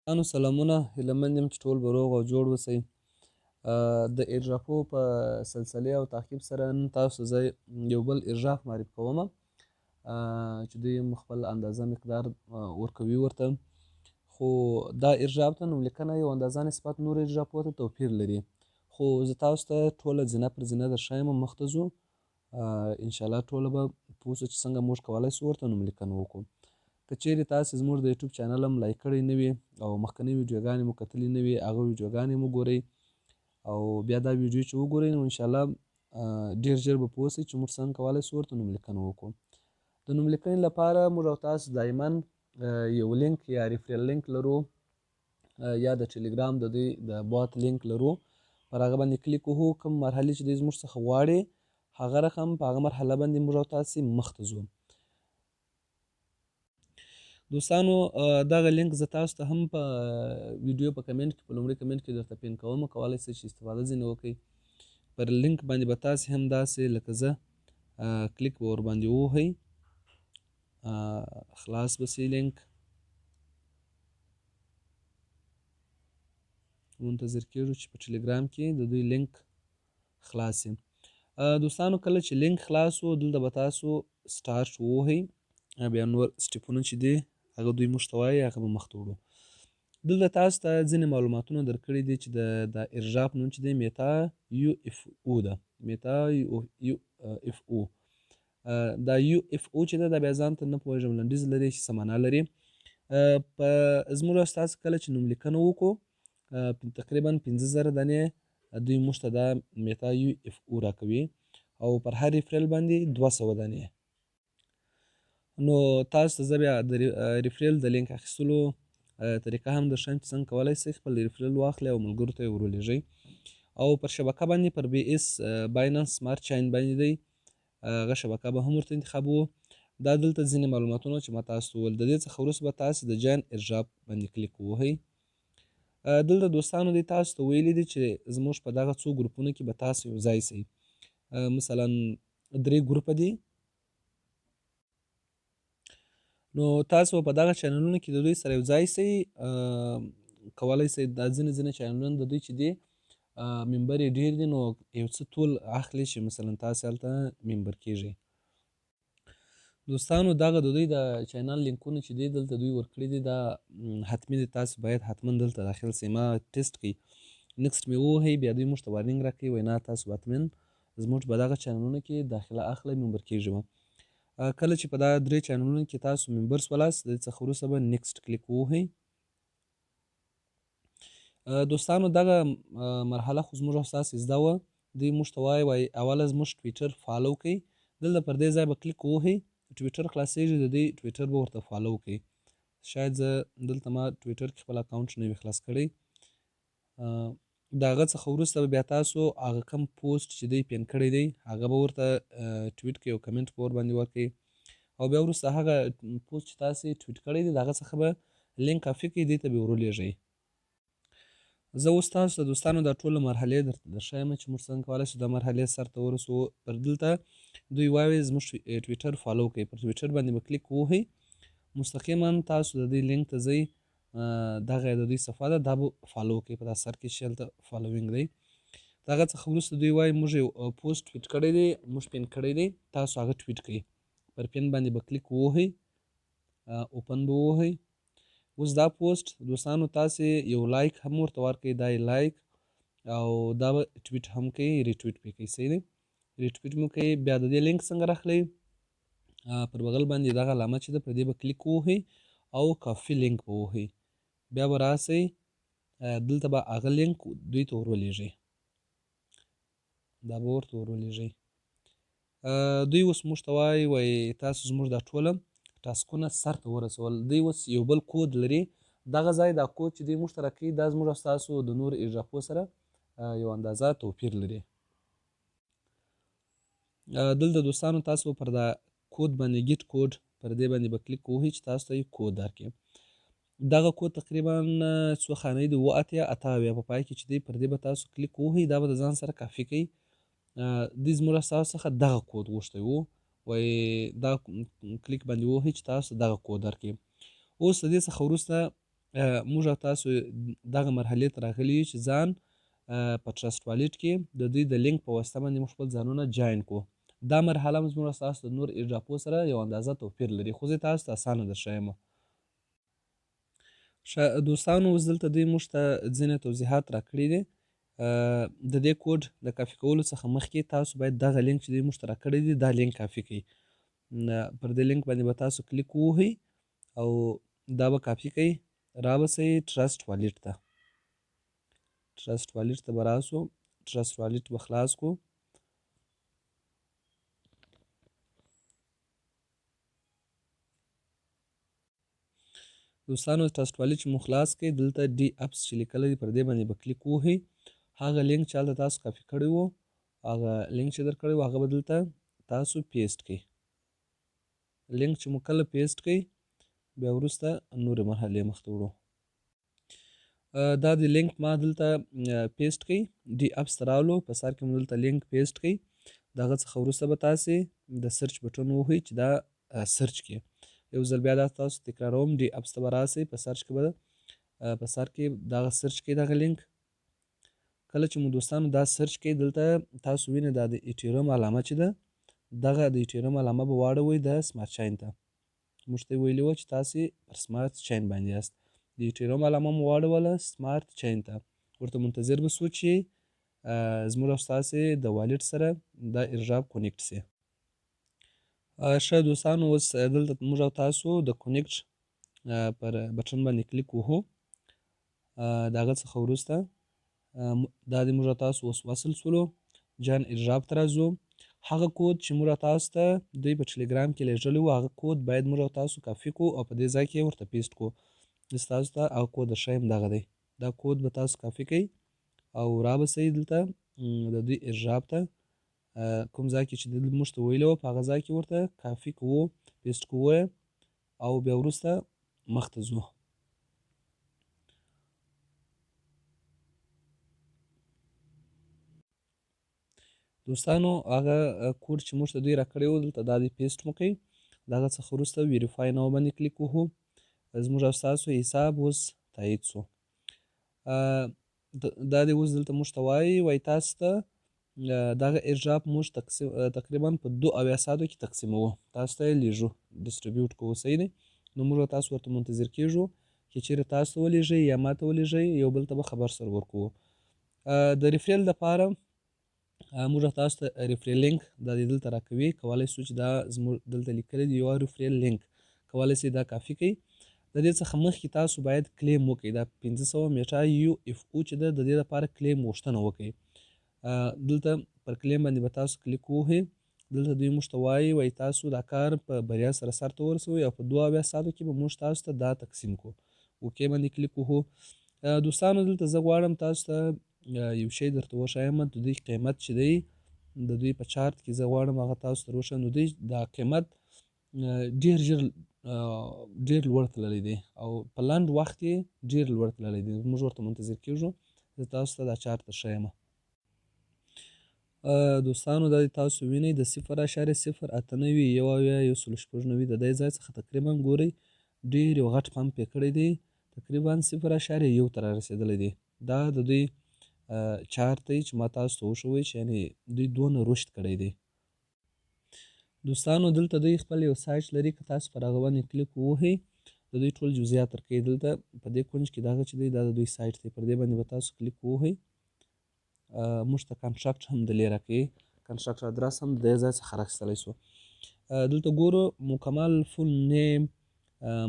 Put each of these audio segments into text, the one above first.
سلامونه، هیله مند یم چې ټول به روغ او جوړ اوسئ. د ایرژاپو په سلسلې او تعقیب سره نن تاسو زه یو بل ایرژاپ معرفي کومه چې دوی خپل اندازه مقدار ورکوي ورته، خو دا ایرژاپ ته نوملیکنه یو اندازه نسبت نورو ایرژاپو ته توپیر لري. خو زه تاسو ته ټوله زینه پر زینه درښایم، مخ ته ځو انشاءالله ټوله به پوه سو چې څنګه موږ کولی سو ورته نوملیکنه وکړو. که چیرې تاسې زموږ د یوټیوب چینل هم لایک کړی نه وي او مخکنۍ ویډیوګانې مو کتلي نه وي، هغه ویډیوګانې مو ګورئ او بیا دا ویډیو چې وګورئ نو انشاءالله ډېر ژر به پوه سئ چې موږ څنګه کولی سو ورته نوملیکنه وکړو. د نوملیکنې لپاره موږ او تاسو دایما یو لینک یا ریفرل لینک لرو یا د ټلګرام د دوی د بات لینک لرو، پر هغه باندې کلیک وهو، کوم مرحلې چې دوی زموږ څخه غواړي هغه رقم په هغه مرحله باندې موږ او تاسې مخ ته ځو. دوستانو دغه لینک زه تاسو ته هم په ویډیو په کمنټ کې په لومړي کمنټ کې درته پین کوم، کولی سئ چې استفاده ځینې وکړئ. پر لینک باندې به تاسې هم داسې لکه زه کلیک به ورباندې ووهئ، خلاص به سي لینک. منتظر کېږو چې په ټلګرام کې د دوی لینک خلاص شي. دوستانو کله چې لینک خلاص و دلته به تاسو سټارټ ووهئ، بیا نور سټیپونه چې دي هغه دوی موږ ته وایي هغه به مخ ته وړو. دلته تاسو ته ځینې معلوماتونه درکړي دي چې د ایرژاپ نوم چې دی میتا یو اف او ده، میتا یو اف او. دا یو اف او چې ده دا بیا ځان ته نه پوهېږم لنډیز لري چې څه معنا لري. په زموږ او ستاسو کله چې نوملیکنه وکړو تقریبا 15,000 دانې دوی موږ ته دا میتا یو اف او راکوي او پر هر ریفرل باندې 200 دانې. نو تاسو ته زه بیا د ریفرل د لینک اخیستلو طریقه هم درښایم چې څنګه کولی سئ خپل ریفرل واخلئ او ملګرو ته یې ورولېږئ. او پر شبکه باندې پر بي اس باینانس سمارټ چاین باندې دی، هغه شبکه به هم ورته انتخابوو. دا دلته ځینې معلوماتونه چې ما تاسو ته وویل، د دې څخه وروسته به تاسې د جاین ایرژاپ باندې کلیک ووهئ. دلته دوستانو دی تاسو ته ویلي دي چې زموږ په دغه څو ګروپونو کې به تاسو یو ځای سئ. مثلا 3 ګروپه دي، نو تاسو په دغه چینلونو کې د دوی سره یو ځای سئ. کولی سئ دا ځینې چینلونه د دوی چې دي ممبر یې ډېر دي، نو یو څه تول اخلي چې مثلا تاسې هلته ممبر کیږئ. دوستانو دغه د دوی د چینل لینکونه چې دي دلته دوی ورکړي دي، دا حتمي دي، تاسو باید حتما دلته داخل سئ. ما ټیسټ کوي، نیکسټ مې ووهئ، بیا دوی موږ ته وارنینګ راکوي، وایي نه تاسو حتما زموږ په دغه چینلونو کې داخله اخلئ، ممبر کیږئ. کله چې په دا 3 چینلونو کې تاسو ممبر سولاست، د دې څخه وروسته به نیکسټ کلیک ووهئ. دوستانو دغه مرحله خو زموږ او ستاسو زده وه. دوی موږ ته وایي اوله زموږ ټویټر فالو کړئ، دلته پر دې ځای به کلیک ووهئ، ټویټر خلاصیږي، د دوی ټویټر به ورته فالو کړئ. شاید زه دلته ما ټویټر کې خپل اکاونټ نه وي خلاص کړی. د هغه څخه وروسته به بیا تاسو هغه کوم پوسټ چې دوی پین کړی دی هغه به ورته ټویټ کړئ او کمنټ به ورباندې ورکړئ، او بیا وروسته هغه پوسټ چې تاسې ټویټ کړی دی د هغه څخه به لینک کاپي کړئ، دې ته به یې ورولېږئ. زه اوس تاسو ته دوستانو دا ټوله مرحلې درته درښایم چې موږ څنګه کولی شو دا مرحلې سرته ورسوو. پر دلته دوی وایي زموږ ټویټر فالو کړئ، پر ټویټر باندې به کلیک ووهئ، مستقیما تاسو د دوی لینک ته ځئ، دغه د دوی صفحه ده دا به فالو کړئ، په دا سر کې چې هلته فالوینګ دی. د هغه څخه وروسته دوی وایي موږ یو پوسټ ټویټ کړی دی، موږ پین کړی دی، تاسو هغه ټویټ کړئ، پر پین باندې به کلیک ووهئ، اوپن به ووهئ. اوس دا پوسټ دوستانو تاسې یو لایک هم ورته ورکړئ، دا یې لایک، او دا به ټویټ هم کوئ، ریټویټ پې کوئ، صحیح دی، ریټویټ مو کوئ. بیا د دې لینک څنګه راخلئ، پر بغل باندې دغه علامه چې ده پر دې به کلیک ووهئ او کافي لینک به ووهئ، بیا به راسئ دلته به هغه لینک دوی ته ورولېږئ، دا به ورته ورولېږئ. دوی اوس موږ ته وایي تاسو زموږ دا ټوله ټاسکونه سرته ورسول. دوی اوس یو بل کود لري، دغه ځای دا کود چې دوی موږ ته راکوي دا زموږ او ستاسو د نورو ایرژاپو سره یو اندازه توپیر لري. دلته دوستانو تاسو پر دا کود باندې ګیټ کود پر دې باندې به کلیک ووهئ چې تاسو ته یې کود درکړي. دغه کود تقریبا څو خانې دي، 7 اتیا په پای کې چې دی پر دې به تاسو کلیک ووهئ، دا به د ځان سره کافي کوي. دوی زموږ او ستاسو څخه دغه کود غوښتی و، وایي دا کلیک باندې ووهئ چې تاسو دغه کود درکړي. اوس د دې څخه وروسته موږ او تاسو دغه مرحلې ته راغلي یو چې ځان په ټرسټ والټ کې د دوی د لینک په واسطه باندې موږ خپل ځانونه جاین کړو. دا مرحله زموږ او ستاسو د نور ایرډراپو سره یو اندازه توپیر لري، خو زه تاسو ته اسانه درښیم. دوستانو، اوس دلته دوی موږ ته ځینې توضیحات راکړي دي. د دې کوډ د کاپي کولو څخه مخکې تاسو باید دغه لینک چې دوی موږ ته راکړی دی دا لینک کاپي کړئ. پر دې لینک باندې به تاسو کلیک ووهئ او دا به کاپي کړئ، را به سئ ټرسټ والټ ته. ټرسټ والټ ته به راسو، ټرسټ والټ به خلاص کړو. دوستانو، ټرسټ والټ چې مو خلاص کړئ، دلته ډي اپس چې لیکلی دی پر دې باندې به کلیک ووهئ. هغه لینک چې هلته تاسو کاپي کړی و، هغه لینک چې درکړی و هغه به دلته تاسو پیسټ کړئ. لینک چې مو کله پیسټ کړئ بیا وروسته نورې مرحلې مخته وړو. دا د لینک ما دلته پیسټ کړئ، ډي اپس ته راغلو، په سر کې مو دلته لینک پیسټ کړئ. د هغه څخه وروسته به تاسې د سرچ بټن ووهئ چې دا سرچ کړي. یو ځل بیا دا تاسو تکراروم، ډي اپس ته به راسئ، په سرچ کې به په سر کې دغه سرچ کړئ دغه لینک. کله چې مو دوستانو دا سرچ کړئ، دلته تاسو وینئ دا د ایټیرم علامه چې ده، دغه د ایټیرم علامه به واړوئ د سمارټ چاین ته. موږ ته یې ویلي وه چې تاسې پر سمارټ چاین باندې یاست. د ایټیرم علامه مو واړوله سمارټ چاین ته. ورته منتظر به سو چې زموږ او ستاسې د والټ سره دا ایرډراپ کونیکټ سي. ښه دوستانو، اوس دلته موږ او تاسو د کونیکټ پر بټن باندې کلیک وهو. د هغه څخه وروسته دا د موږ او تاسو اوس وصل سولو، جان ایرډراپ ته راځو. هغه کود چې موږ تاسو ته دوی په ټلګرام کې لیږلی و، هغه کود باید موږ تاسو کاپي کړو او په دې ځای کې ورته پیسټ کړو. زه تاسو ته هغه کود درښیم، دغه دی. دا کود به تاسو کاپي کړئ او را به سئ دلته د دوی ایرډراپ ته، کوم ځای کې چې دلته موږ ته ویلي وه په هغه ځای کې ورته کاپي کوو، پیسټ کوو او بیا وروسته مخته ځو. دوستانو، هغه کوډ چې موږ ته دوی راکړی و دلته دا دی پیسټ مو کړئ. د هغه څخه وروسته ویریفای ناو باندې کلیک وهو. زموږ او ستاسو حساب اوس تایید سو. دا دی اوس دلته موږ ته وایي تاسو ته دغه ایرډراپ موږ تقریبا په 2 ساعتو کې تقسیموو، تاسو ته یې لیږو، ډسټریبیوټ کوو. صحیح دی؟ نو موږ تاسو ورته منتظر کیږو چې چیرې تاسو ته ولیږئ یا ما ته ولیږئ، یو بل ته به خبر سره ورکوو. د ریفریل دپاره موږ تاسو ته ریفریل لینک دا دی دلته راکوي. کولی سو چې دا زموږ دلته لیکلی دی یو ریفریل لینک، کولی سئ دا کافي کړئ. د دې څخه مخکې تاسو باید کلیم وکړئ. دا 500 میټا یو اف او چې ده، د دې لپاره کلیم غوښتنه وکړئ. دلته پر کلیم باندې به تاسو کلیک ووهئ. دلته دوی موږ ته وایي تاسو دا کار په بریا سره سرته ورسوئ او په 2 ساعتو کې به موږ تاسو ته دا تقسیم کړو. اوکې باندې کلیک وهو. دوستانو، دلته زه غواړم تاسو ته یو شی درته وښایم. د دوی قیمت چې دی د دوی په چارت کې زه غواړم هغه تاسو ته وښایم. د دوی دا قیمت ډېر ژر ډېر لوړ تللی دی او په لنډ وخت یې ډېر لوړ تللی دی. موږ ورته منتظر کیږو. زه تاسو ته دا چارت درښیم. دوستانو، دا تاسو وینئ د 0.089 196 د دې ځای څخه تقریبا ګورئ ډېر یو غټ پمپ یې کړی دی، تقریبا 0.1 ته را رسېدلی دی. دا د دوی چارت دی چې ما تاسو ته وښوی چې یعنې دوی دونه رشد کړی دی. دوستانو، دلته دوی خپل یو سایټ لري، که تاسو پر هغه باندې کلیک ووهئ د دوی ټول جزئیات درکوي. دلته په دې کونج کې دغه چې دی دا د دوی سایټ دی، پر دې باندې به تاسو کلیک ووهئ. موږ ته کنټرکټ هم دلې راکوي، کنټرکټ ادرس هم د دې ځای څخه راخیستلی سو. دلته ګورو مکمل فول نیم،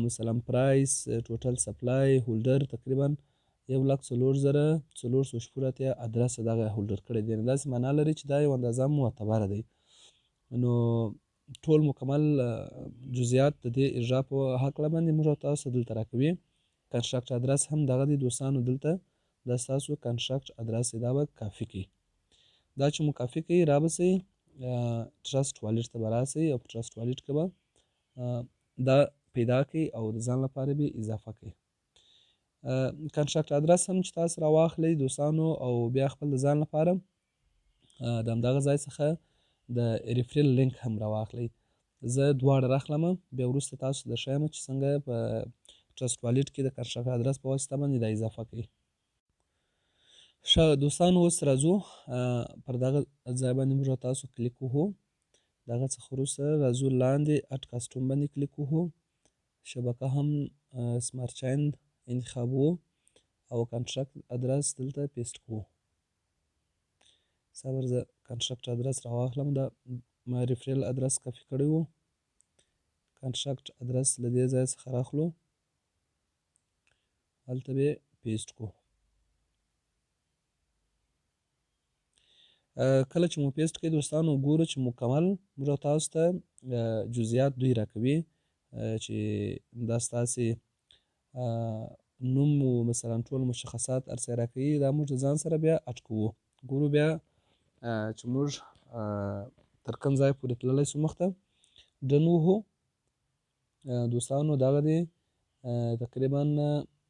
مثلا پرایس، ټوټل سپلای، هولډر تقریبا 1,04,480 ادرس دغه هولډر کړی دی. داسې معنا لري چې دا یو اندازه معتبره دی. نو ټول مکمل جزئیات د دې اجرا په هکله باندې موږ تاسو دلته راکوي. کنټرکټ ادرس هم دغه دی دوستانو. دلته دا ستاسو کنټرکټ ادرس دا به کافي کړي. دا چې مو کافي کړي را به سئ ټرسټ والټ ته به راسئ او په ټرسټ والټ کې به دا پیدا کړئ او د ځان لپاره به اضافه کړئ. کنټرکټ ادرس هم چې تاسو راواخلئ دوستانو او بیا خپل د ځان لپاره د همدغه ځای څخه د ریفریل لینک هم راواخلئ. زه دواړه راخلم، بیا وروسته تاسو درښیم چې څنګه په ټرست والټ کې د کنسټرکټ ادرس په واسطه باندې دا اضافه کوي. ښه دوستانو اوس راځو پر دغه ځای باندې موږ تاسو کلیک وهو. دغه څخه وروسته راځو لاندې اډ کاسټوم باندې کلیک وهو. شبکه هم سمارټ چین انتخابوو او کنسټرکټ ادرس دلته پیسټ کوو. صبر زه کنسټرکټ ادرس راواخلم. دا ما ریفرل ادرس کاپي کړی و. کنسټرکټ ادرس له دې ځای څخه راخلو، هلته به یې پیسټ کړو. کله چې مو پیسټ کړئ دوستانو ګورو چې مکمل موږ تاسو ته جزئیات دوی راکوي چې دا ستاسې نوم و مثلا ټول مشخصات هر څه یې راکوي. دا موږ د ځان سره بیا اډ کوو. ګورو بیا چې موږ تر کوم ځای پورې تللی سو مخته ډن وهو. دوستانو دغه دی تقریبا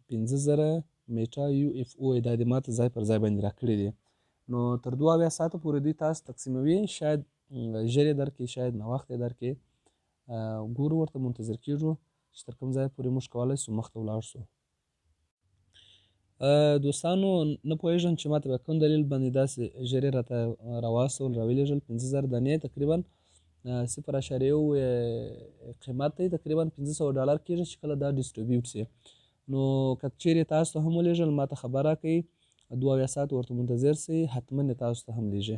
50,000 میټا یو اف او دا د ماته ځای پر ځای باندې راکړي دي. نو تر 2 ساعته پورې دوی تاسو تقسیموي، شاید ژر یې درکړي شاید ناوخته یې درکړي. ګورو ورته منتظر کېږو چې تر کوم ځای پورې موږ کولی سو مخته ولاړ سو. دوستانو نه پوهېږم چې ماته په کوم دلیل باندې داسې ژر یې راته راواستول راولېږل. 50,000 دانې تقریبا 0.1 قیمت دی، تقریبا $500 کېږي چې کله دا ډسټریبیوټ سي. نو که چیرې تاسو ته هم ولېږل ماته خبر راکړئ، 2 ساعت ورته منتظر سئ، حتما یې تاسو ته هم لیږي.